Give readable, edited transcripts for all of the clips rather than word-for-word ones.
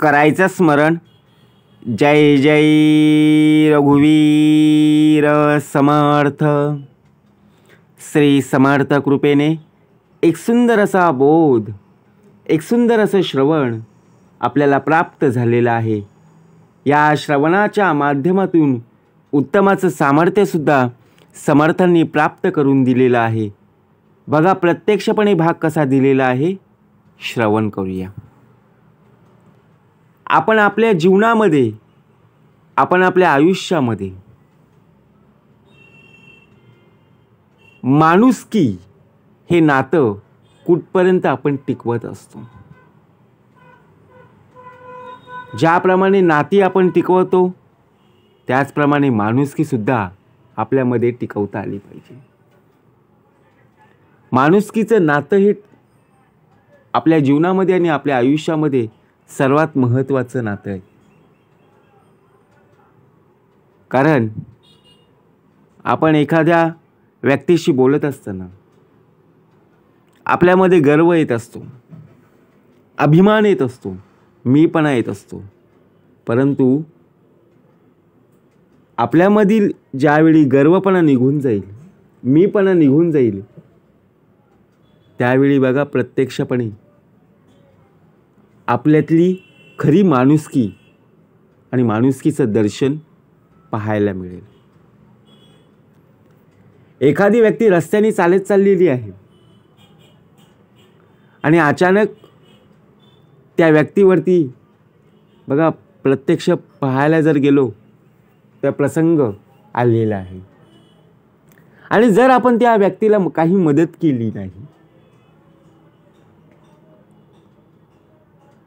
करायचं स्मरण. जय जय रघुवीर समर्थ. श्री समर्थ कृपेने एक सुंदर असा बोध, एक सुंदर असं श्रवण आपल्याला प्राप्त झालेलं आहे. या श्रवणाच्या माध्यमातून उत्तमाचं सामर्थ्यसुद्धा समर्थांनी प्राप्त करून दिलेलं आहे. बघा प्रत्यक्षपणे भाग कसा दिलेला आहे, श्रवण करूया. आपण आपल्या जीवनामध्ये, आपण आपल्या आयुष्यामध्ये माणुसकी हे नातं कुठपर्यंत आपण टिकवत असतो. ज्याप्रमाणे नाती आपण टिकवतो त्याचप्रमाणे माणुसकी सुद्धा आपल्यामध्ये टिकवता आली पाहिजे. माणुसकीचं नातं हे आपल्या जीवनामध्ये आणि आपल्या आयुष्यामध्ये सर्वात महत्त्वाचं नातं आहे. कारण आपण एखाद्या व्यक्तीशी बोलत असताना आपल्यामध्ये गर्व येत असतो, अभिमान येत असतो, मीपणा येत असतो. परंतु आपल्यामधील ज्यावेळी गर्वपणा निघून जाईल, मीपणा निघून जाईल, त्यावेळी बघा प्रत्यक्षपणे आपल्यातली खरी माणुसकी आणि माणुसकीचं दर्शन पाहायला मिळेल. एखादी व्यक्ती रस्त्याने चालत चाललेली आहे आणि अचानक त्या व्यक्तीवरती बघा प्रत्यक्ष पाहायला जर गेलो तर प्रसंग आलेला आहे. आणि जर आपण त्या व्यक्तीला काही मदत केली नाही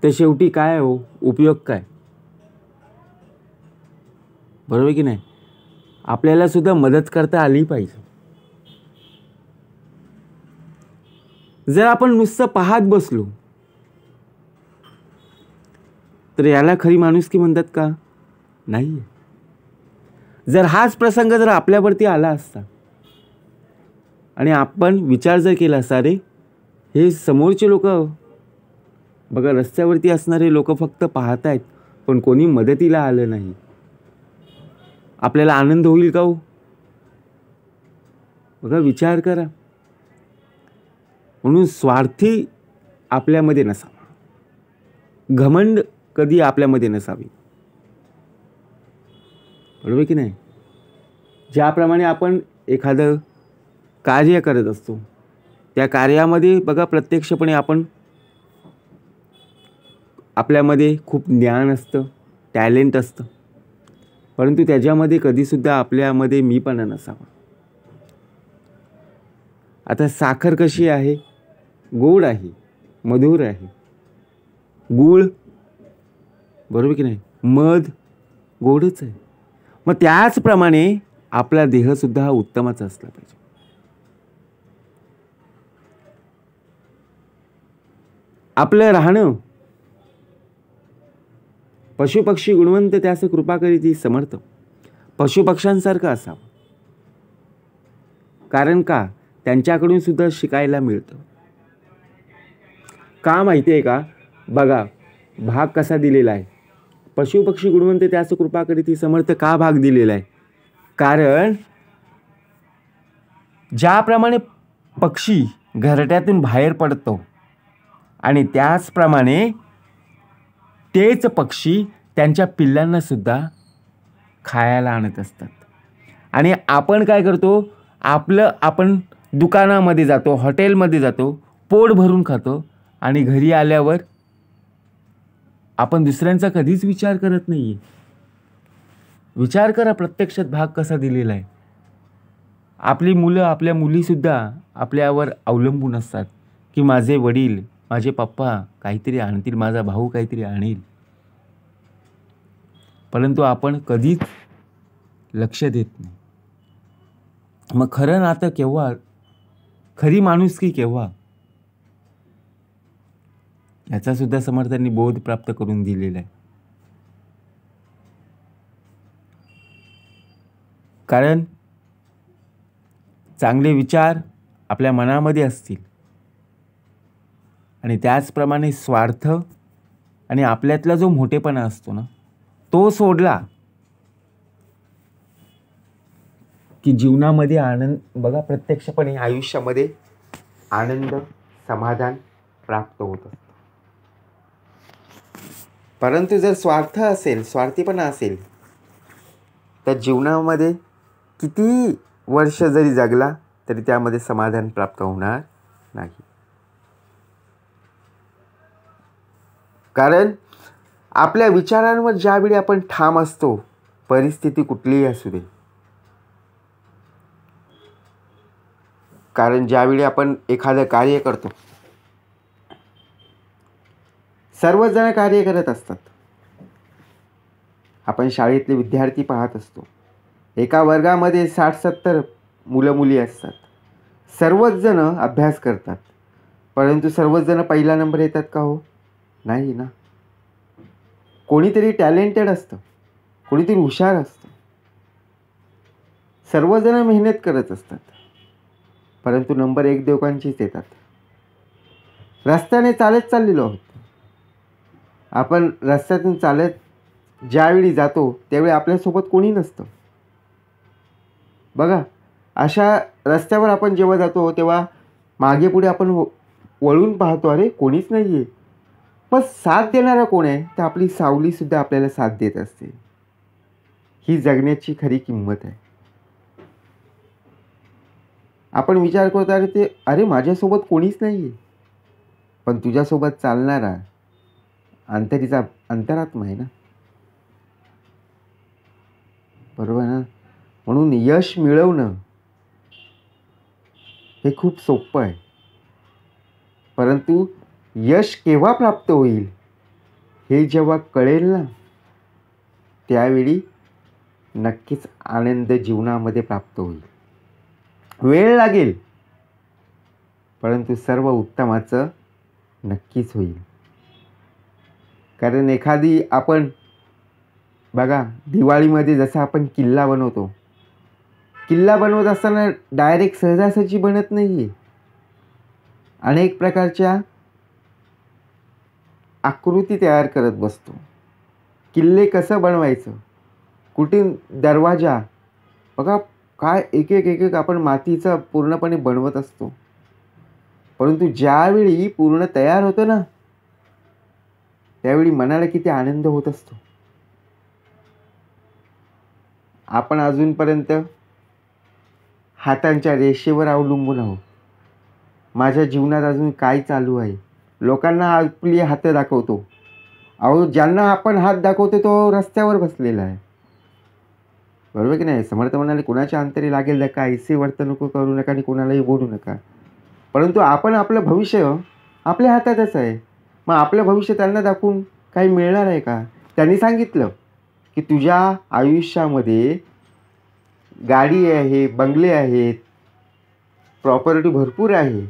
तर शेवटी काय हो, उपयोग काय? बरोबर की नाही? आपल्याला सुद्धा मदत करता आली पाहिजे. जर आपण नुसतं पाहत बसलो तर याला खरी माणुसकी म्हणतात का? नाही. जर हाच प्रसंग जर आपल्यावरती आला असता आणि आपण विचार जर केला असता, रे हे समोरचे लोक बघा, रस्त्यावरती असणारे लोक फक्त पाहत आहेत पण कोणी मदतीला आलं नाही, आपल्याला आनंद होईल का हो? बघा विचार करा. म्हणून स्वार्थी आपल्यामध्ये नसावा, घमंड कधी आपल्यामध्ये नसावी. बरोबर की नाही? ज्याप्रमाणे आपण एखादं कार्य करत असतो त्या कार्यामध्ये बघा प्रत्यक्षपणे आपल्यामध्ये खूप ज्ञान असतं, टॅलेंट असतं, परंतु त्याच्यामध्ये कधीसुद्धा आपल्यामध्ये मीपणा नसावा. आता साखर कशी आहे? गोड आहे, मधुर आहे. गूळ, बरोबर की नाही? मध गोडच आहे. मग त्याचप्रमाणे आपला देहसुद्धा हा उत्तमाचा असला पाहिजे. आपलं राहणं पशुपक्षी गुणवंत त्यास कृपा करीती समर्थ, पशुपक्ष्यांसारखं असावं. कारण का? त्यांच्याकडून सुद्धा शिकायला मिळतं. का माहिती आहे का? बघा भाग कसा दिलेला आहे. पशुपक्षी गुणवंत त्यास कृपा करीती समर्थ का भाग दिलेला आहे? कारण ज्याप्रमाणे पक्षी घरट्यातून बाहेर पडतो आणि त्याचप्रमाणे तेच पक्षी त्यांच्या पिल्लांना सुद्धा खायला आणत असतात. आणि आपण काय करतो? आपण दुकानामध्ये जातो, हॉटेलमध्ये जातो, पोट भरून खातो आणि घरी आल्यावर आपण दुसऱ्यांचा कधीच विचार करत नाही. विचार करा प्रत्यक्षात भाग कसा दिलेला आहे. आपली मुलं, आपल्या मुलीसुद्धा आपल्यावर अवलंबून असतात की माझे वडील, माझे पप्पा काहीतरी आणतील, माझा भाऊ काहीतरी आणेल. परंतु आपण कधीच लक्ष देत नाही. मग खरं नातं केव्हा, खरी माणुसकी केव्हा, याचा सुद्धा समर्थांनी बोध प्राप्त करून दिलेला आहे. कारण चांगले विचार आपल्या मनामध्ये असतील आणि त्याचप्रमाणे स्वार्थ आणि आपल्यातला जो मोठेपणा असतो ना तो सोडला की जीवनामध्ये आनंद, बघा प्रत्यक्षपणे आयुष्यामध्ये आनंद समाधान प्राप्त होत असतं. परंतु जर स्वार्थ असेल, स्वार्थीपणा असेल, तर जीवनामध्ये किती वर्ष जरी जगला तरी त्यामध्ये समाधान प्राप्त होणार नाही. कारण आपल्या विचारांवर ज्यावेळी आपण ठाम असतो, परिस्थिती कुठलीही असू दे, कारण ज्यावेळी आपण एखादं कार्य करतो, सर्वजण कार्य करत असतात. आपण शाळेतले विद्यार्थी पाहत असतो, एका वर्गामध्ये 60-70 मुलं मुली असतात. सर्वच जण अभ्यास करतात, परंतु सर्वच जण पहिला नंबर येतात का हो? नाही ना. कोणीतरी टॅलेंटेड असतं, कोणीतरी हुशार असतं. सर्वजण मेहनत करत असतात, परंतु नंबर 1 दोघांचीच येतात. रस्त्याने चालत चाललेलो आहोत, आपण रस्त्यातून चालत ज्यावेळी जातो त्यावेळी आपल्यासोबत कोणी नसतं. बघा, अशा रस्त्यावर आपण जेव्हा जातो तेव्हा मागे पुढे आपण वळून पाहतो, अरे कोणीच नाही आहे. पण साथ देणारा कोण आहे? तर आपली सावलीसुद्धा आपल्याला साथ देत असते. ही जगण्याची खरी किंमत आहे. आपण विचार करतो, अरे माझ्यासोबत कोणीच नाही आहे, पण तुझ्यासोबत चालणारा अंतरीचा अंतरात्मा आहे ना, बरोबर ना. म्हणून यश मिळवणं हे खूप सोपं आहे, परंतु यश केव्हा प्राप्त होईल हे जेव्हा कळेल ना, त्यावेळी नक्कीच आनंद जीवनामध्ये प्राप्त होईल. वेळ लागेल, परंतु सर्व उत्तमाचं नक्कीच होईल. कारण एखादी आपण बघा, दिवाळीमध्ये जसं आपण किल्ला बनवतो, किल्ला बनवत असताना डायरेक्ट सहजासहजी बनत नाही आहे. अनेक प्रकारच्या आकृती तयार करत बसतो. किल्ले कसं बनवायचं, कुठे दरवाजा, बघा काय एक एक आपण मातीचा पूर्णपणे बनवत असतो. परंतु ज्यावेळी पूर्ण तयार होतं ना, त्यावेळी मनाला किती आनंद होत असतो. आपण अजूनपर्यंत हातांच्या रेषेवर अवलंबून आहोत. माझ्या जीवनात अजून काय चालू आहे, लोकांना आपली हातं दाखवतो. अहो, ज्यांना आपण हात दाखवतो तो रस्त्यावर बसलेला आहे, बरोबर की नाही. समर्थ म्हणाले, कुणाच्या अंतरी लागेल धक्का, ऐसे वर्तणूक करू नका आणि कुणालाही बोलू नका. परंतु आपण आपलं भविष्य आपल्या हातातच आहे. मग आपलं भविष्य त्यांना दाखवून काही मिळणार आहे का? त्यांनी सांगितलं की तुझ्या आयुष्यामध्ये गाडी आहे, बंगले आहेत, प्रॉपर्टी भरपूर आहे.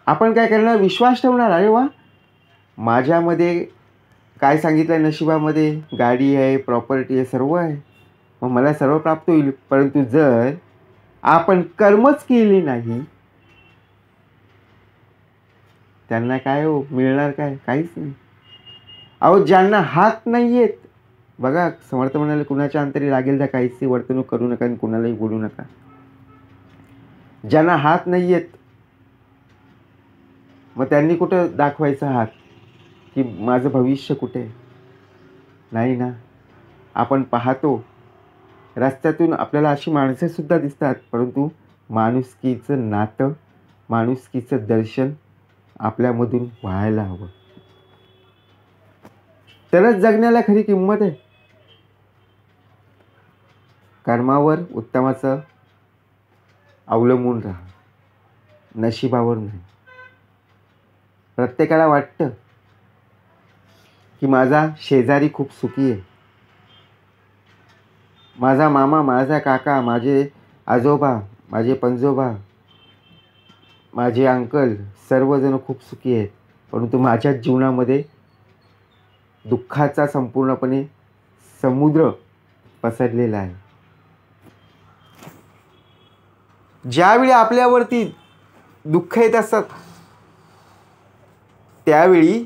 आपण काय करणार? विश्वास ठेवणार, अरे वा, माझ्यामध्ये काय सांगितलं आहे, नशिबामध्ये गाडी आहे, प्रॉपर्टी आहे, सर्व आहे, मग मला सर्व प्राप्त होईल. परंतु जर आपण कर्मच केले नाही, त्यांना काय हो मिळणार? काय? काहीच नाही. अहो, ज्यांना हात नाही आहेत, बघा समर्थ म्हणाले, कुणाच्या अंतरी लागेल त्या काहीच वर्तणूक करू नका आणि कुणालाही बोलू नका. ज्यांना हात नाही आहेत, मग त्यांनी कुठं दाखवायचा हात की माझं भविष्य कुठे? नाही ना. आपण पाहतो रस्त्यातून आपल्याला अशी माणसेसुद्धा दिसतात, परंतु माणुसकीचं नातं, माणुसकीचं दर्शन आपल्यामधून व्हायला हवं, तरच जगण्याला खरी किंमत आहे. कर्मावर उत्तमाचं अवलंबून राहा, नशिबावर नाही. प्रत्येकाला वाटतं की माझा शेजारी खूप सुखी आहे, माझा मामा, माझा काका, माझे आजोबा, माझे पणजोबा, माझे अंकल सर्वजण खूप सुखी आहेत, परंतु माझ्या जीवनामध्ये दुःखाचा संपूर्णपणे समुद्र पसरलेला आहे. ज्यावेळी आपल्यावरती दुःख येत असतात त्यावेळी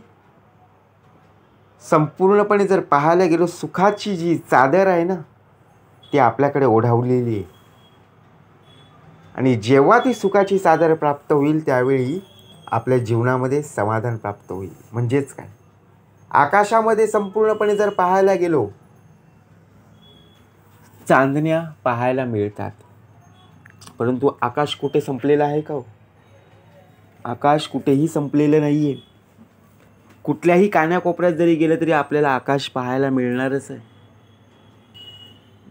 संपूर्णपणे जर पाहायला गेलो, सुखाची जी चादर आहे ना, ती आपल्याकडे ओढावलेली आहे. आणि जेव्हा ती सुखाची चादर प्राप्त होईल त्यावेळी आपल्या जीवनामध्ये समाधान प्राप्त होईल. म्हणजेच काय, आकाशामध्ये संपूर्णपणे जर पाहायला गेलो, चांदण्या पाहायला मिळतात, परंतु आकाश कुठे संपलेलं आहे का? आकाश कुठेही संपलेलं नाही आहे. कुठल्याही कानाकोपऱ्यात जरी गेलं तरी आपल्याला आकाश पाहायला मिळणारच आहे,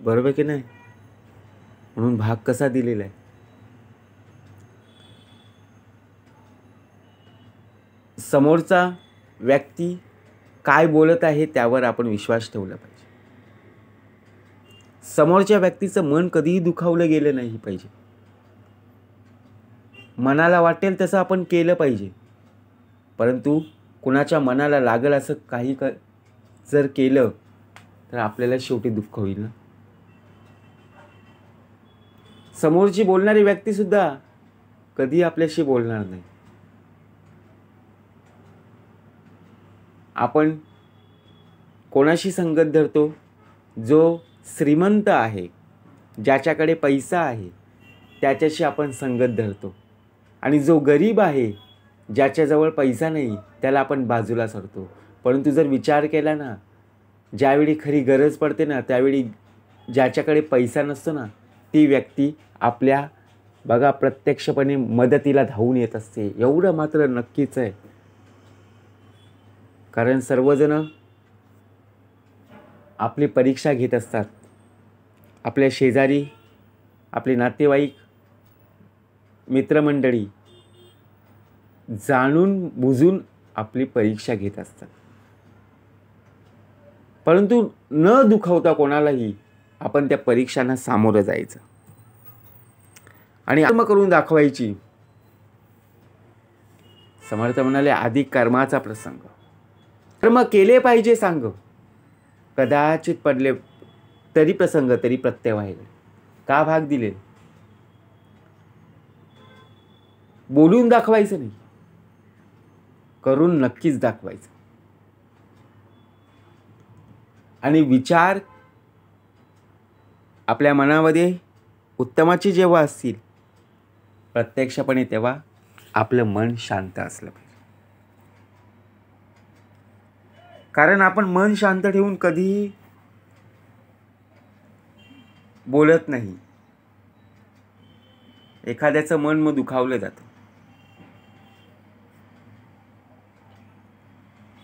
बरोबर की नाही? म्हणून भाग कसा दिलेला आहे? समोरचा व्यक्ती काय बोलत आहे त्यावर आपण विश्वास ठेवला पाहिजे. समोरच्या व्यक्तीचं मन कधीही दुखावलं गेलं नाही पाहिजे. मनाला वाटेल तसं आपण केलं पाहिजे, परंतु कुणाच्या मनाला लागेल असं काही जर केलं तर आपल्याला शेवटी दुःख होईल ना. समोरची बोलणारी व्यक्तीसुद्धा कधी आपल्याशी बोलणार नाही. आपण कोणाशी संगत धरतो? जो श्रीमंत आहे, ज्याच्याकडे पैसा आहे, त्याच्याशी आपण संगत धरतो. आणि जो गरीब आहे, ज्याच्याजवळ पैसा नाही, त्याला आपण बाजूला सरतो. परंतु जर विचार केला ना, ज्यावेळी खरी गरज पडते ना, त्यावेळी ज्याच्याकडे पैसा नसतो ना, ती व्यक्ती आपल्या बघा प्रत्यक्षपणे मदतीला धावून येत असते. एवढं मात्र नक्कीच आहे. कारण सर्वजण आपली परीक्षा घेत असतात. आपल्या शेजारी, आपले नातेवाईक, मित्रमंडळी जाणून बुजून आपली परीक्षा घेत असतात. परंतु न दुखावता कोणालाही आपण त्या परीक्षांना सामोरं जायचं आणि कर्म करून दाखवायची. समर्थ म्हणाले, आधी कर्माचा प्रसंग. कर्म केले पाहिजे सांग, कदाचित पडले तरी प्रसंग तरी प्रत्यय व्हायला. का भाग दिले? बोलून दाखवायचं नाही, करून नक्कीच दाखवायचं. आणि विचार आपल्या मनामध्ये उत्तमाची जेव्हा असतील प्रत्यक्षपणे, तेव्हा आपलं मन शांत असलं पाहिजे. कारण आपण मन शांत ठेवून कधीही बोलत नाही. एखाद्याचं मन मग दुखावलं जातं.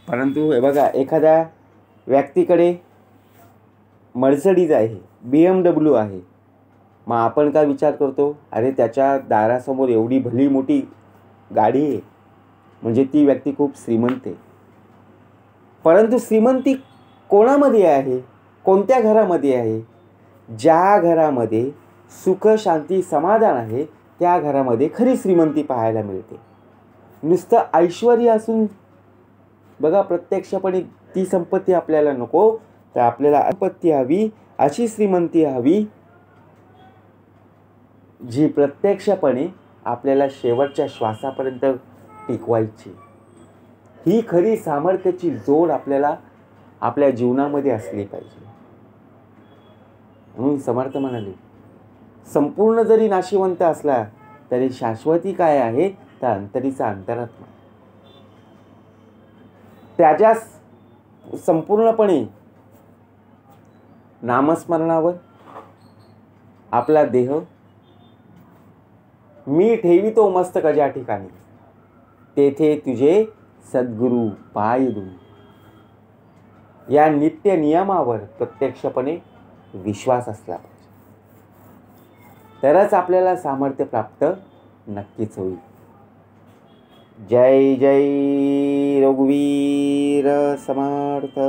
परंतु हे बघा, एखाद्या व्यक्तीकडे मर्सिडीज आहे, BMW आहे, मग आपण काय विचार करतो? अरे त्याच्या दारासमोर एवढी भली मोठी गाडी आहे, म्हणजे ती व्यक्ती खूप श्रीमंत आहे. परंतु श्रीमंती कोणामध्ये आहे? कोणत्या घरामध्ये आहे? ज्या घरामध्ये सुख, शांती, समाधान आहे, त्या घरामध्ये खरी श्रीमंती पाहायला मिळते. नुसतं ऐश्वर्य असून बघा प्रत्यक्षपणे ती संपत्ती आपल्याला नको, तर आपल्याला संपत्ती हवी, अशी श्रीमंती हवी जी प्रत्यक्षपणे आपल्याला शेवटच्या श्वासापर्यंत टिकवायची. ही खरी सामर्थ्याची जोड आपल्याला आपल्या जीवनामध्ये असली पाहिजे. म्हणून समर्थ म्हणाले, संपूर्ण जरी नाशिवंत असला तरी शाश्वती काय आहे? तर अंतरीचा अंतरात्मा. त्याच्या संपूर्णपणे नामस्मरणावर आपला देह मी ठेवितो मस्तक ज्या ठिकाणी, तेथे तुझे सद्गुरू पाय धुऊ. या नित्य नियमावर प्रत्यक्षपणे विश्वास असला पाहिजे, तरच आपल्याला सामर्थ्य प्राप्त नक्कीच होईल. जय जय रघुवीर समर्थ.